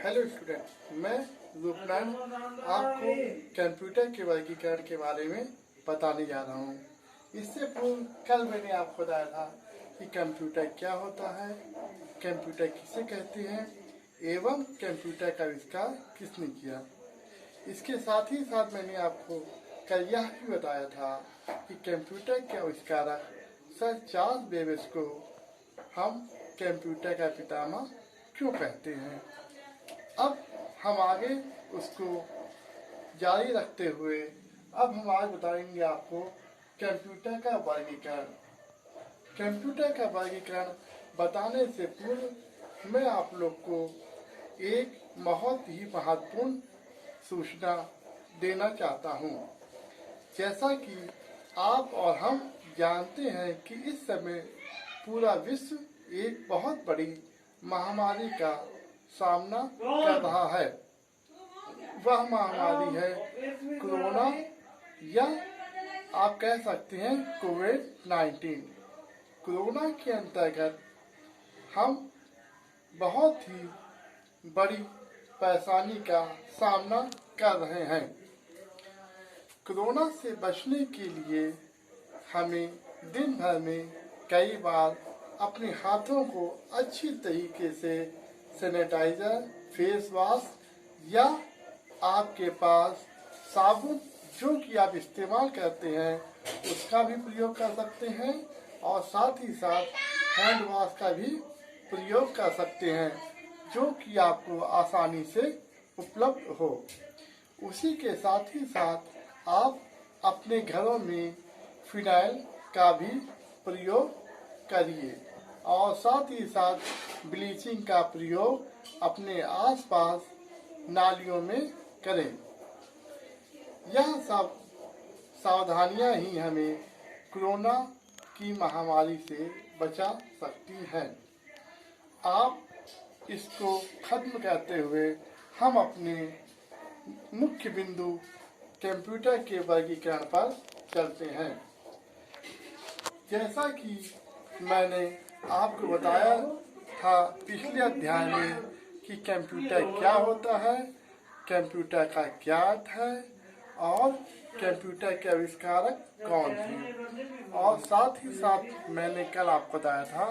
Hello student, मैं रूपनारायण आपको computer के वर्गीकरण के बारे में बताने जा रहा हूँ। इससे पूर्व कल मैंने आपको बताया था कि कंप्यूटर क्या होता है, कंप्यूटर किसे कहते हैं एवं कंप्यूटर का आविष्कार किसने किया। इसके साथ ही साथ मैंने आपको कल यह भी बताया था कि कंप्यूटर के आविष्कारक सर चार्ल्स बेबेज को हम कंप्यूटर का पितामह क्यों कहते हैं। अब हम आगे उसको जारी रखते हुए अब हम आज बताएंगे आपको कंप्यूटर का वर्गीकरण। कंप्यूटर का वर्गीकरण बताने से पूर्व मैं आप लोग को एक बहुत ही महत्वपूर्ण सूचना देना चाहता हूँ। जैसा कि आप और हम जानते हैं कि इस समय पूरा विश्व एक बहुत बड़ी महामारी का सामना कर रहा है। वह महामारी है कोरोना या आप कह सकते हैं कोविड-19। कोरोना के अंतर्गत हम बहुत ही बड़ी परेशानी का सामना कर रहे हैं। कोरोना से बचने के लिए हमें दिन भर में कई बार अपने हाथों को अच्छी तरीके से सैनिटाइजर, फेस वॉश या आपके पास साबुन जो कि आप इस्तेमाल करते हैं उसका भी प्रयोग कर सकते हैं और साथ ही साथ हैंड वॉश का भी प्रयोग कर सकते हैं जो कि आपको आसानी से उपलब्ध हो। उसी के साथ ही साथ आप अपने घरों में फिनाइल का भी प्रयोग करिए और साथ ही साथ ब्लीचिंग का प्रयोग अपने आसपास नालियों में करें। यह सब सावधानियां ही हमें कोरोना की महामारी से बचा सकती हैं। आप इसको खत्म करते हुए हम अपने मुख्य बिंदु कंप्यूटर के वर्गीकरण पर चलते हैं। जैसा कि मैंने आपको बताया था पिछले अध्याय में कि कंप्यूटर क्या होता है, कंप्यूटर का क्या अर्थ है और कंप्यूटर के आविष्कारक कौन थे। और साथ ही साथ मैंने कल आपको बताया था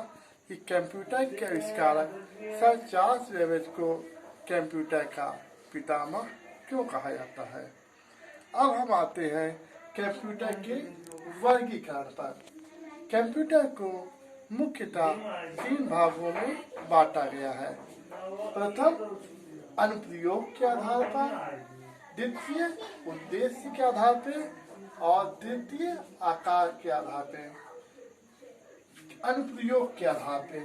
कि कंप्यूटर के आविष्कारक सर चार्ल्स बेबेज को कंप्यूटर का पितामह क्यों कहा जाता है। अब हम आते हैं कंप्यूटर के वर्गीकरण पर। कंप्यूटर को मुख्यतः 3 भागों में बांटा गया है। प्रथम अनुप्रयोग के आधार पर, द्वितीय उद्देश्य के आधार पर और तृतीय आकार के आधार पर। अनुप्रयोग के आधार पर,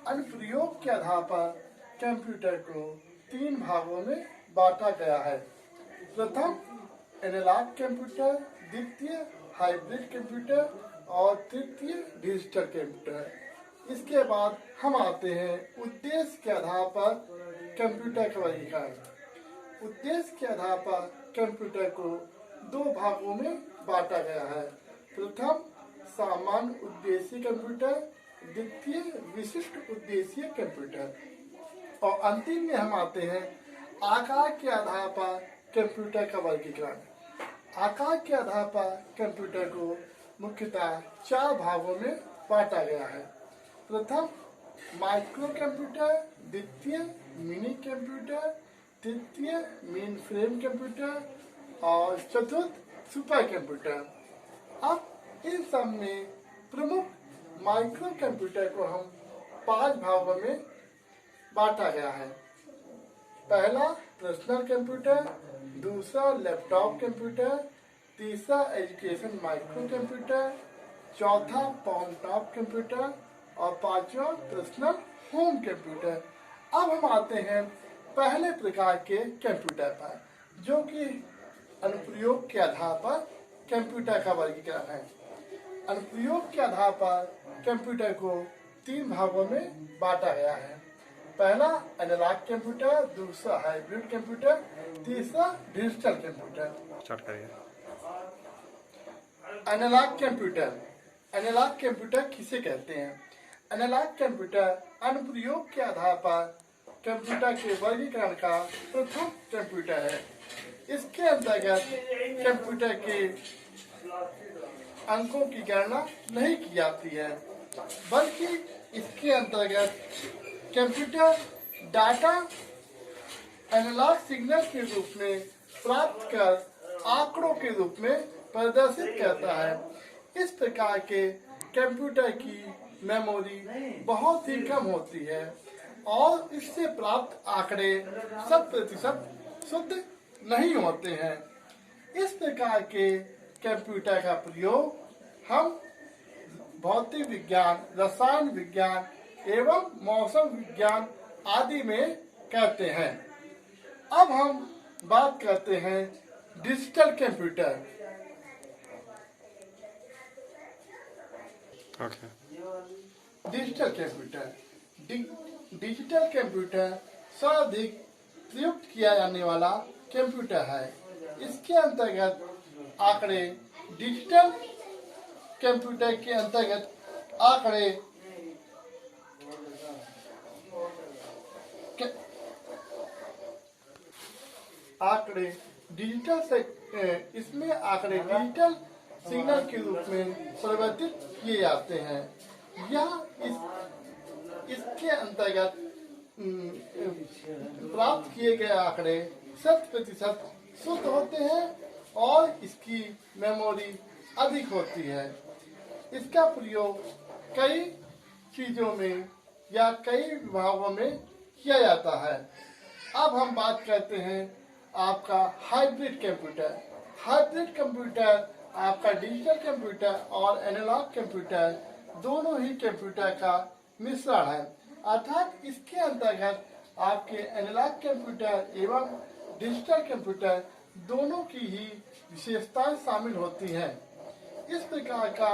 अनुप्रयोग के आधार पर कंप्यूटर को 3 भागों में बांटा गया है। प्रथम एनालॉग कंप्यूटर, द्वितीय हाइब्रिड कंप्यूटर और तृतीय डिजिटल कंप्यूटर। इसके बाद हम आते हैं उद्देश्य के आधार पर कंप्यूटर का वर्गीकरण। उद्देश्य के आधार पर कंप्यूटर को 2 भागों में बांटा गया है। प्रथम सामान्य उद्देश्य कंप्यूटर, द्वितीय विशिष्ट उद्देश्य कंप्यूटर। और अंतिम में हम आते हैं आकार के आधार पर कंप्यूटर का वर्गीकरण। आकार के आधार पर कंप्यूटर को मुख्यतः 4 भागों में बांटा गया है। प्रथम माइक्रो कंप्यूटर, द्वितीय मिनी कंप्यूटर, तृतीय मेन फ्रेम कंप्यूटर और चतुर्थ सुपर कंप्यूटर। अब इन सब में प्रमुख माइक्रो कंप्यूटर को हम 5 भागों में बांटा गया है। पहला पर्सनल कंप्यूटर, दूसरा लैपटॉप कंप्यूटर, तीसरा एजुकेशन माइक्रो कंप्यूटर, चौथा पाउंड टॉप कंप्यूटर और पांचवा पर्सनल होम कंप्यूटर। अब हम आते हैं पहले प्रकार के कंप्यूटर पर जो कि अनुप्रयोग के आधार पर कंप्यूटर का वर्गीकरण है। अनुप्रयोग के आधार पर कंप्यूटर को 3 भागों में बांटा गया है। पहला एनालॉग कंप्यूटर, दूसरा हाइब्रिड कंप्यूटर, तीसरा डिजिटल कंप्यूटर। स्टार्ट करिए। Analogue computer. एनालॉग कंप्यूटर किसे कहते हैं। एनालॉग कंप्यूटर अनुप्रयोग के आधार पर कंप्यूटर के वर्गीकरण का प्रथम कंप्यूटर है। इसके अंतर्गत कंप्यूटर के अंकों की गणना नहीं की जाती है, बल्कि इसके अंतर्गत कंप्यूटर डाटा एनालॉग सिग्नल के रूप में प्राप्त कर आंकड़ों के रूप में प्रदर्शित करता है। इस प्रकार के कंप्यूटर की मेमोरी बहुत ही कम होती है और इससे प्राप्त आंकड़े 100% शुद्ध नहीं होते हैं। इस प्रकार के कंप्यूटर का प्रयोग हम भौतिक विज्ञान, रसायन विज्ञान एवं मौसम विज्ञान आदि में करते हैं। अब हम बात करते हैं digital computer. Digital computer digital computer सर्वाधिक प्रयुक्त किया जाने वाला कंप्यूटर है। इसके अंतर्गत आंकड़े डिजिटल कंप्यूटर के अंतर्गत आंकड़े डिजिटल सिग्नल के रूप में परिवर्तित किए जाते हैं। इसके अंतर्गत प्राप्त किए गए आंकड़े 100% शुद्ध होते हैं और इसकी मेमोरी अधिक होती है। इसका प्रयोग कई चीजों में या कई विभागों में किया जाता है। अब हम बात करते हैं आपका हाइब्रिड कंप्यूटर। हाइब्रिड कंप्यूटर आपका डिजिटल कंप्यूटर और एनालॉग कंप्यूटर दोनों ही कंप्यूटर का मिश्रण है, अर्थात इसके अंतर्गत आपके एनालॉग कंप्यूटर एवं डिजिटल कंप्यूटर दोनों की ही विशेषताएं शामिल होती हैं। इस प्रकार का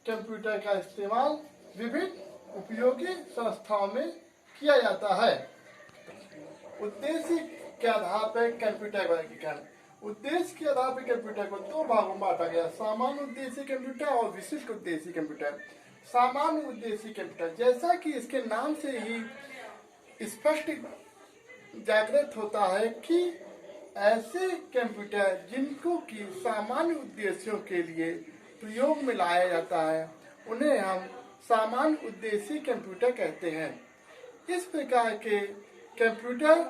कंप्यूटर का इस्तेमाल विभिन्न उपयोगी संस्थाओं में किया जाता है। उद्देश्य के आधार पर कंप्यूटर वर्गीकरण। उद्देश्य के आधार पर कंप्यूटर को दो भागों में बांटा गया, सामान्य उद्देश्य कंप्यूटर और विशिष्ट उद्देश्य कंप्यूटर। सामान्य उद्देश्य कंप्यूटर, जैसा कि इसके नाम से ही स्पष्ट जागृत होता है कि ऐसे कंप्यूटर जिनको की सामान्य उद्देश्यों के लिए प्रयोग में लाया जाता है, उन्हें हम सामान्य उद्देश्य कंप्यूटर कहते हैं। इस प्रकार के कंप्यूटर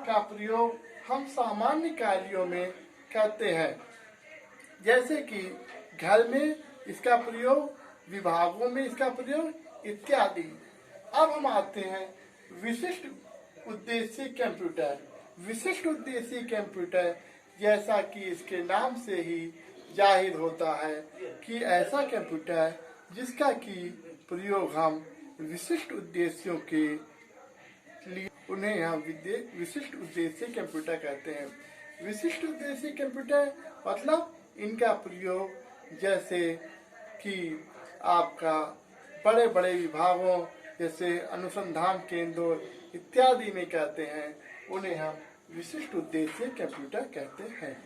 का प्रयोग हम सामान्य कार्यों में करते हैं, जैसे कि घर में इसका प्रयोग, विभागों में इसका प्रयोग इत्यादि। अब हम आते हैं विशिष्ट उद्देश्य कंप्यूटर। विशिष्ट उद्देश्य कंप्यूटर, जैसा कि इसके नाम से ही जाहिर होता है कि ऐसा कंप्यूटर जिसका की प्रयोग हम विशिष्ट उद्देश्यों के लिए, उन्हें हम विशिष्ट उद्देश्य कंप्यूटर कहते हैं। विशिष्ट उद्देश्य कंप्यूटर मतलब इनका प्रयोग जैसे कि आपका बड़े बड़े विभागों जैसे अनुसंधान केंद्रों इत्यादि में कहते हैं, उन्हें हम विशिष्ट उद्देश्य कंप्यूटर कहते हैं।